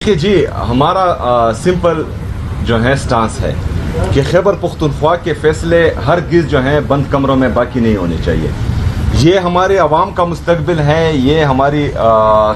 کہ جی ہمارا سمپل جو ہے سٹانس ہے کہ خیبر پختونخوا کے فیصلے ہرگز جو ہیں بند کمروں میں باقی نہیں ہونے چاہیے. یہ ہمارے عوام کا مستقبل ہے، یہ ہماری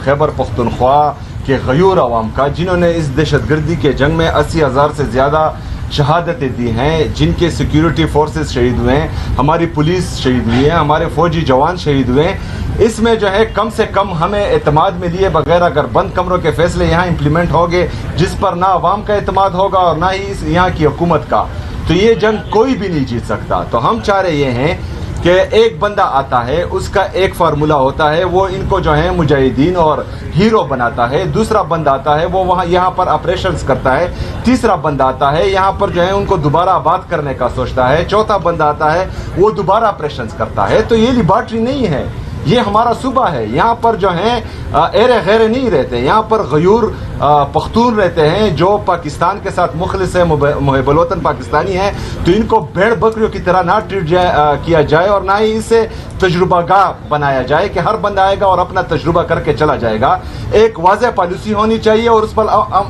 خیبر پختونخوا کے غیور عوام کا، جنہوں نے اس دہشت گردی کے جنگ میں 80,000 سے زیادہ شہادتیں دی ہیں، جن کے سیکیورٹی فورسز شہید ہوئے ہیں، ہماری پولیس شہید ہوئی ہے، ہمارے فوجی جوان شہید ہوئے ہیں. اس میں جو ہے کم سے کم ہمیں اعتماد میں لیے بغیر اگر بند کمروں کے فیصلے یہاں امپلیمنٹ ہوگے، جس پر نہ عوام کا اعتماد ہوگا اور نہ ہی یہاں کی حکومت کا، تو یہ جنگ کوئی بھی نہیں جیت سکتا. تو ہم چاہ رہے یہ ہیں کہ ایک بندہ آتا ہے، اس کا ایک فارمولا ہوتا ہے، وہ ان کو جو ہے مجاہدین اور ہیرو بناتا ہے. دوسرا بندہ آتا ہے، وہ وہاں یہاں پر آپریشنز کرتا ہے. تیسرا بندہ آتا ہے، یہاں پر جو ہے ان کو دوبارہ آباد کرنے کا سوچتا ہے. چوتھا بندہ آتا ہے، وہ دوبارہ آپریشنز کرتا ہے. تو یہ لیبارٹری نہیں ہے، یہ ہمارا صوبہ ہے. یہاں پر جو ہیں ایرے غیرے نہیں رہتے، یہاں پر غیور پختون رہتے ہیں جو پاکستان کے ساتھ مخلص ہے، محب الوطن پاکستانی ہیں. تو ان کو بھیڑ بکریوں کی طرح نہ ٹریٹ کیا جائے اور نہ ہی اسے تجربہ گاہ بنایا جائے کہ ہر بندہ آئے گا اور اپنا تجربہ کر کے چلا جائے گا. ایک واضح پالیسی ہونی چاہیے اور اس پر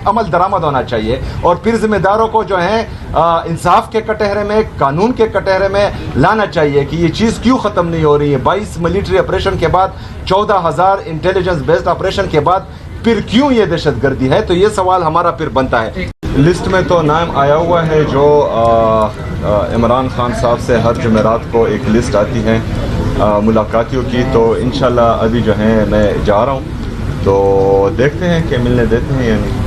عمل درآمد ہونا چاہیے، اور پھر ذمہ داروں کو جو ہے انصاف کے کٹہرے میں، قانون کے کٹہرے میں لانا چاہیے کہ یہ چیز کیوں ختم نہیں ہو رہی ہے. 22 ملٹری آپریشن کے بعد، 14,000 انٹیلیجنس بیسڈ آپریشن کے بعد پھر کیوں یہ دہشت گردی ہے؟ تو یہ سوال ہمارا پھر بنتا ہے. لسٹ میں تو نام آیا ہوا ہے جو عمران خان صاحب سے ہر جمعرات کو ایک لسٹ آتی ہے ملاقاتیوں کی. تو انشاءاللہ ابھی جو ہے میں جا رہا ہوں، تو دیکھتے ہیں کہ ملنے دیتے ہیں یا نہیں.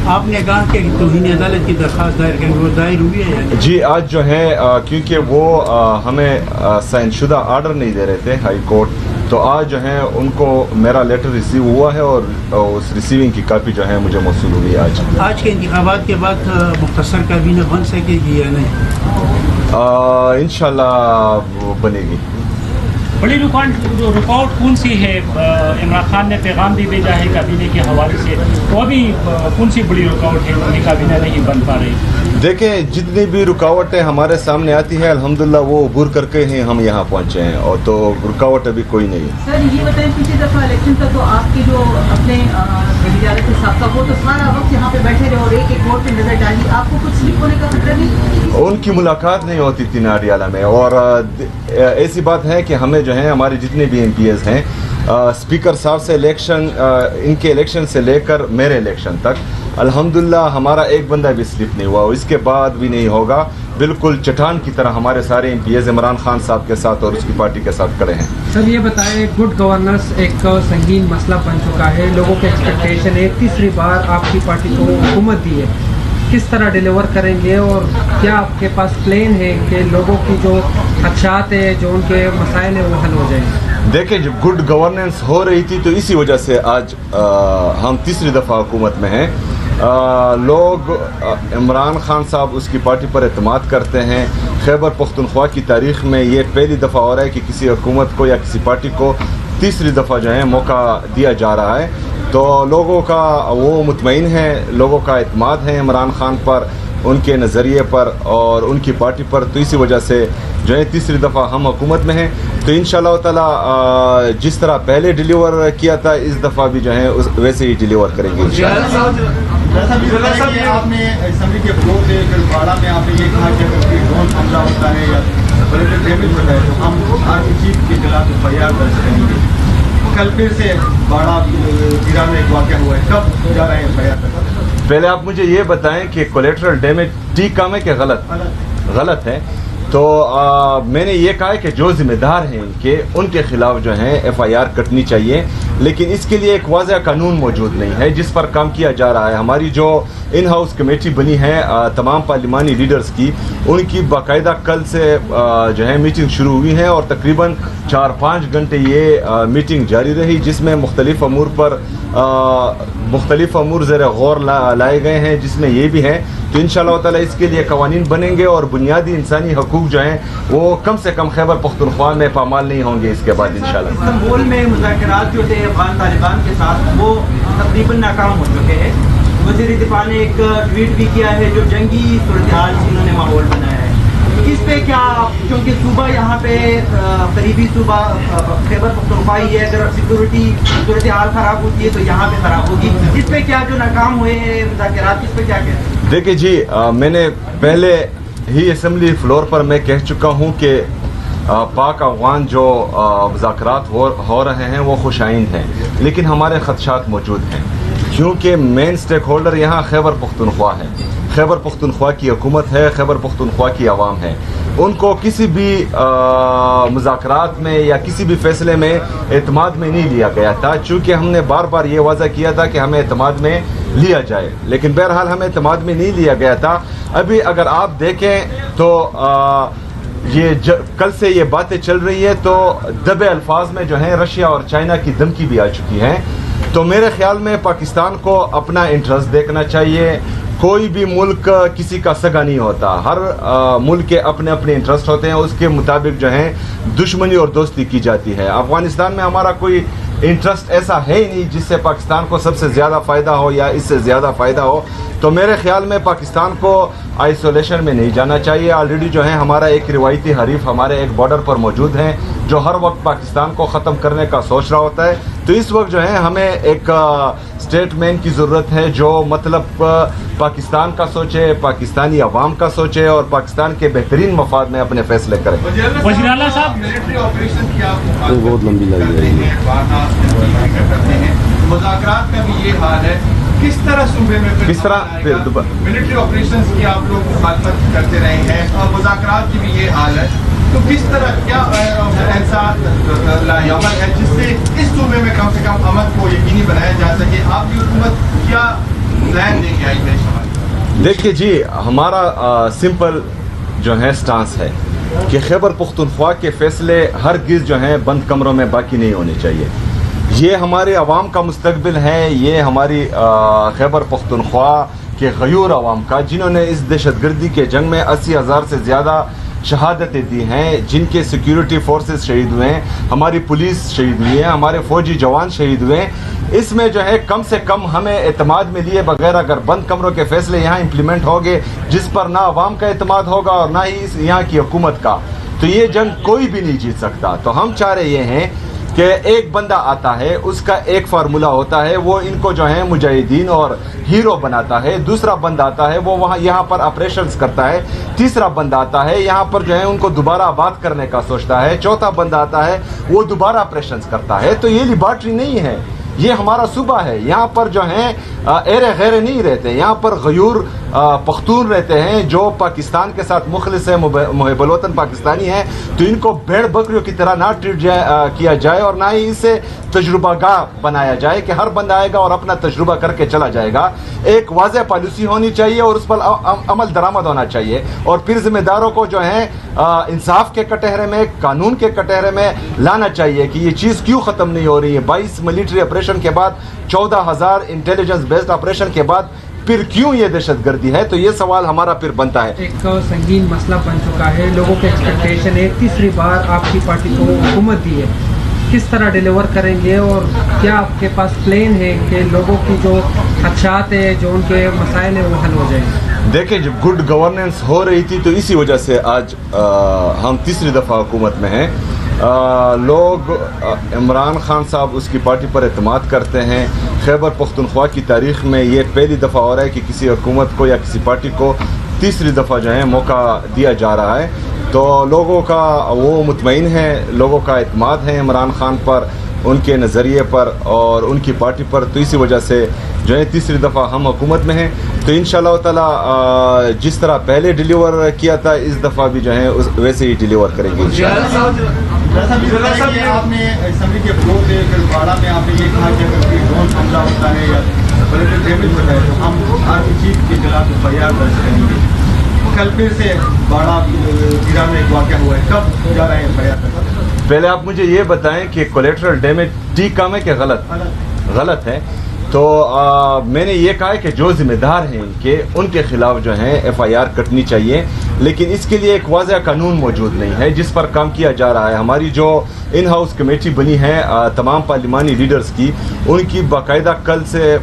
آپ نے کہا کہ توہین عدالت کی درخواست دائر کریں، وہ دائر ہوئی ہے یا نہیں؟ جی آج جو ہے کیونکہ وہ ہمیں سائن شدہ آرڈر نہیں دے رہے تھے ہائی کورٹ، تو آج جو ہے ان کو میرا لیٹر ریسیو ہوا ہے اور اس ریسیونگ کی کاپی جو ہے مجھے موصول ہوئی ہے. آج کے انتخابات کے بعد مختصر کابینہ بن سکے گی یا نہیں؟ انشاءاللہ بنے گی. بڑی رکاوٹ کون سی ہے؟ عمران خان نے پیغام بھی بھیجا ہے کابینہ کے حوالے سے، وہ بھی کون سی بڑی رکاوٹ ہے کہ کابینہ نہیں بن پا رہی؟ دیکھیں جتنی بھی رکاوٹیں ہمارے سامنے آتی ہیں الحمدللہ وہ عبور کر کے ہی ہم یہاں پہنچے ہیں، اور تو رکاوٹ ابھی کوئی نہیں ہے. سر یہ بتائیں پچھلی دفعہ الیکشن تھا تو آپ کی جو اپنے وزارت صاحب کا وہ تو سارا وقت یہاں پہ بیٹھے رہے اور ایک ووٹ پہ نظر ڈالی، آپ کو کچھ سلپ ہونے کا خطرہ نہیں؟ ان کی ملاقات نہیں ہوتی تھی ناڈیالہ میں، اور ایسی بات ہے کہ ہمیں جو ہیں ہمارے جتنے بھی ایم پی ایز ہیں، اسپیکر صاحب سے الیکشن، ان کے الیکشن سے لے کر میرے الیکشن تک الحمدللہ ہمارا ایک بندہ بھی سلپ نہیں ہوا، اس کے بعد بھی نہیں ہوگا. بالکل چٹان کی طرح ہمارے سارے M P as Imran Khan صاحب کے ساتھ اور اس کی پارٹی کے ساتھ کھڑے ہیں. سر یہ بتائیں، گڈ گورننس ایک سنگین مسئلہ بن چکا ہے، لوگوں کے ایکسپیکٹیشن ہے، تیسری بار آپ کی پارٹی کو حکومت دی ہے، کس طرح ڈیلیور کریں گے اور کیا آپ کے پاس پلان ہے کہ لوگوں کی جو خدشات ہیں، جو ان کے مسائل ہیں وہ حل ہو جائیں؟ دیکھیں جب گڈ گورننس ہو رہی تھی تو اسی وجہ سے آج ہم تیسری دفعہ حکومت میں ہیں. لوگ عمران خان صاحب اس کی پارٹی پر اعتماد کرتے ہیں. خیبر پختونخوا کی تاریخ میں یہ پہلی دفعہ ہو رہا ہے کہ کسی حکومت کو یا کسی پارٹی کو تیسری دفعہ جو ہے موقع دیا جا رہا ہے. تو لوگوں کا وہ مطمئن ہے، لوگوں کا اعتماد ہے عمران خان پر، ان کے نظریے پر اور ان کی پارٹی پر. تو اسی وجہ سے جو ہے تیسری دفعہ ہم حکومت میں ہیں. تو انشاءاللہ تعالی جس طرح پہلے ڈیلیور کیا تھا اس دفعہ بھی جو ہے ویسے ہی ڈیلیور کریں گے انشاءاللہ. آپ نے اسمبلی کے فلور سے پھر باڑہ میں آپ نے یہ کہا کہ اگر ڈرون حملہ ہوتا ہے یا بڑے ڈیمیج ہوتا ہے تو ہم آرمی چیف کے خلاف FIR درج کریں گے. کل پھر سے باڑہ ضلع میں ایک واقعہ ہوا ہے، کب جا رہے ہیں FIR درج؟ پہلے آپ مجھے یہ بتائیں کہ کولیٹرل ڈیمیج ٹھیک کام ہے کہ غلط ہے؟ تو میں نے یہ کہا ہے کہ جو ذمہ دار ہیں ان کے خلاف جو ہیں FIR کٹنی چاہیے، لیکن اس کے لیے ایک واضح قانون موجود نہیں ہے جس پر کام کیا جا رہا ہے. ہماری جو ان ہاؤس کمیٹی بنی ہے تمام پارلیمانی لیڈرز کی، ان کی باقاعدہ کل سے جو ہے میٹنگ شروع ہوئی ہے اور تقریباً 4-5 گھنٹے یہ میٹنگ جاری رہی، جس میں مختلف امور زیر غور لائے گئے ہیں، جس میں یہ بھی ہے. تو انشاءاللہ تعالی اس کے لیے قوانین بنیں گے اور بنیادی انسانی حقوق جو ہیں وہ کم سے کم خیبر پختونخوا میں پامال نہیں ہوں گے اس کے بعد انشاءاللہ. استنبول میں مذاکرات جو تھے افغان طالبان کے ساتھ وہ تقریباً ناکام ہو چکے ہیں. وزیر دفاع نے ایک ٹویٹ بھی کیا ہے جو جنگی صورتحال سے انہوں نے ماحول بنایا ہے. اس پہ کیا کیونکہ صوبہ یہاں پہ قریبی صوبہ خیبر پختونخوا ہی ہے, اگر سیکورٹی صورتحال خراب ہوتی ہے تو یہاں پہ خراب ہوگی, اس پہ کیا جو ناکام ہوئے ہیں مذاکرات, اس پہ کیا کہتے ہیں؟ دیکھیے جی, میں نے پہلے ہی اسمبلی فلور پر میں کہہ چکا ہوں کہ پاک افغان جو مذاکرات ہو رہے ہیں وہ خوش آئند ہیں, لیکن ہمارے خدشات موجود ہیں کیونکہ مین سٹیک ہولڈر یہاں خیبر پختونخوا ہے, خیبر پختونخوا کی حکومت ہے, خیبر پختونخوا کی عوام ہے. ان کو کسی بھی مذاکرات میں یا کسی بھی فیصلے میں اعتماد میں نہیں لیا گیا تھا, چونکہ ہم نے بار بار یہ واضح کیا تھا کہ ہمیں اعتماد میں لیا جائے, لیکن بہرحال ہمیں اعتماد میں نہیں لیا گیا تھا. ابھی اگر آپ دیکھیں تو یہ کل سے یہ باتیں چل رہی ہے تو دبے الفاظ میں جو ہیں رشیا اور چائنا کی دھمکی بھی آ چکی ہیں. تو میرے خیال میں پاکستان کو اپنا انٹرسٹ دیکھنا چاہیے. کوئی بھی ملک کسی کا سگا نہیں ہوتا, ہر ملک کے اپنے اپنے انٹرسٹ ہوتے ہیں, اس کے مطابق جو ہیں دشمنی اور دوستی کی جاتی ہے. افغانستان میں ہمارا کوئی انٹرسٹ ایسا ہے ہی نہیں جس سے پاکستان کو سب سے زیادہ فائدہ ہو یا اس سے زیادہ فائدہ ہو. تو میرے خیال میں پاکستان کو آئسولیشن میں نہیں جانا چاہیے. آلریڈی جو ہے ہمارا ایک روایتی حریف ہمارے ایک بارڈر پر موجود ہیں جو ہر وقت پاکستان کو ختم کرنے کا سوچ رہا ہوتا ہے. تو اس وقت جو ہے ہمیں ایک اسٹیٹ مین کی ضرورت ہے جو مطلب پاکستان کا سوچے, پاکستانی عوام کا سوچے اور پاکستان کے بہترین مفاد میں اپنے فیصلے کرے. وزیر اعلیٰ صاحب, ملٹری آپریشن کی آپ بہت لمبی لگ رہی ہے, مذاکرات کا بھی یہ حال ہے, کس طرح صوبے میں کس طرح ملٹری آپریشنز کی آپ لوگ مخالفت کرتے رہے ہیں اور مذاکرات کی بھی یہ حال ہے, تو کس طرح کیا احساس لاعمل ہے جس سے اس صوبے میں کم سے کم امن کو یقینی بنایا جا سکے؟ آپ کی حکومت کیا پلان لے کے آئی ہے اس سوال؟ دیکھیے جی, ہمارا سمپل جو ہے سٹانس ہے کہ خیبر پختونخوا کے فیصلے ہرگز جو ہیں بند کمروں میں باقی نہیں ہونے چاہیے. یہ ہمارے عوام کا مستقبل ہے, یہ ہماری خیبر پختونخوا کے غیور عوام کا, جنہوں نے اس دہشت گردی کے جنگ میں 80,000 سے زیادہ شہادتیں دی ہیں, جن کے سیکیورٹی فورسز شہید ہوئے ہیں, ہماری پولیس شہید ہوئی ہے, ہمارے فوجی جوان شہید ہوئے ہیں. اس میں جو ہے کم سے کم ہمیں اعتماد میں لیے بغیر اگر بند کمروں کے فیصلے یہاں امپلیمنٹ ہوگے جس پر نہ عوام کا اعتماد ہوگا اور نہ ہی یہاں کی حکومت کا, تو یہ جنگ کوئی بھی نہیں جیت سکتا. تو ہم چاہ رہے یہ ہیں کہ ایک بندہ آتا ہے, اس کا ایک فارمولہ ہوتا ہے, وہ ان کو جو ہے مجاہدین اور ہیرو بناتا ہے. دوسرا بندہ آتا ہے, وہ وہاں یہاں پر آپریشنز کرتا ہے. تیسرا بندہ آتا ہے, یہاں پر جو ہے ان کو دوبارہ آباد کرنے کا سوچتا ہے. چوتھا بندہ آتا ہے, وہ دوبارہ آپریشنز کرتا ہے. تو یہ لیبارٹری نہیں ہے, یہ ہمارا صوبہ ہے. یہاں پر جو ہیں ایرے غیرے نہیں رہتے, یہاں پر غیور پختون رہتے ہیں جو پاکستان کے ساتھ مخلص ہیں, محب الوطن پاکستانی ہیں. تو ان کو بھیڑ بکریوں کی طرح نہ ٹریٹ کیا جائے اور نہ ہی اسے تجربہ گاہ بنایا جائے کہ ہر بندہ آئے گا اور اپنا تجربہ کر کے چلا جائے گا. ایک واضح پالیسی ہونی چاہیے اور اس پر عمل درآمد ہونا چاہیے, اور پھر ذمہ داروں کو جو ہے انصاف کے کٹہرے میں, قانون کے کٹہرے میں لانا چاہیے کہ یہ چیز کیوں ختم نہیں ہو رہی ہے. 22 ملٹری آپریشن کے بعد, 14,000 انٹیلیجنس بیسڈ آپریشن کے بعد پھر کیوں یہ دہشت گردی ہے؟ تو یہ سوال ہمارا پھر بنتا ہے. ایک سنگین مسئلہ بن چکا ہے, لوگوں کے ایکسپیکٹیشن ہے, تیسری بار آپ کی پارٹی کو حکومت دی ہے, کس طرح ڈیلیور کریں گے اور کیا آپ کے پاس پلان ہے کہ لوگوں کی جو خدشات ہیں, جو ان کے مسائل ہیں وہ حل ہو جائیں؟ دیکھیں, جب گڈ گورننس ہو رہی تھی تو اسی وجہ سے آج ہم تیسری دفعہ حکومت میں ہیں. لوگ عمران خان صاحب اس کی پارٹی پر اعتماد کرتے ہیں. خیبر پختونخوا کی تاریخ میں یہ پہلی دفعہ ہو رہا ہے کہ کسی حکومت کو یا کسی پارٹی کو تیسری دفعہ جو ہے موقع دیا جا رہا ہے. تو لوگوں کا وہ مطمئن ہیں, لوگوں کا اعتماد ہے عمران خان پر, ان کے نظریے پر اور ان کی پارٹی پر. تو اسی وجہ سے جو ہے تیسری دفعہ ہم حکومت میں ہیں. تو انشاءاللہ تعالی جس طرح پہلے ڈیلیور کیا تھا اس دفعہ بھی جو ہے ویسے ہی ڈیلیور کریں گے انشاءاللہ. آپ نے اسمبلی کے فلور سے پھر باڑہ میں آپ نے یہ کہا کہ اگر کوئی ڈرون حملہ ہوتا ہے یا بڑے ڈیمیج ہوتا ہے تو ہم آرمی چیف کے خلاف FIR درج کریں گے. کل پھر سے باڑہ ضلع میں ایک واقعہ ہوا ہے, کب جا رہے ہیں FIR درج؟ پہلے آپ مجھے یہ بتائیں کہ کولیٹرل ڈیمیج ٹھیک کام ہے کہ غلط ہے؟ تو میں نے یہ کہا ہے کہ جو ذمہ دار ہیں کہ ان کے خلاف جو ہیں FIR کٹنی چاہیے، لیکن اس کے لیے ایک واضح قانون موجود نہیں ہے جس پر کام کیا جا رہا ہے. ہماری جو ان ہاؤس کمیٹی بنی ہے تمام پارلیمانی لیڈرز کی، ان کی باقاعدہ کل سے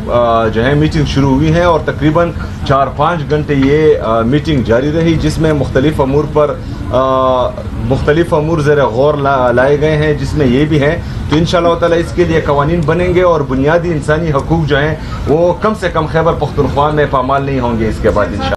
جو ہے میٹنگ شروع ہوئی ہے اور تقریباً 4-5 گھنٹے یہ میٹنگ جاری رہی، جس میں مختلف امور پر مختلف امور زیر غور لائے گئے ہیں، جس میں یہ بھی ہے. تو انشاءاللہ تعالی اس کے لیے قوانین بنیں گے اور بنیادی انسانی حقوق جو ہیں وہ کم سے کم خیبر پختونخوا میں پامال نہیں ہوں گے اس کے بعد انشاءاللہ.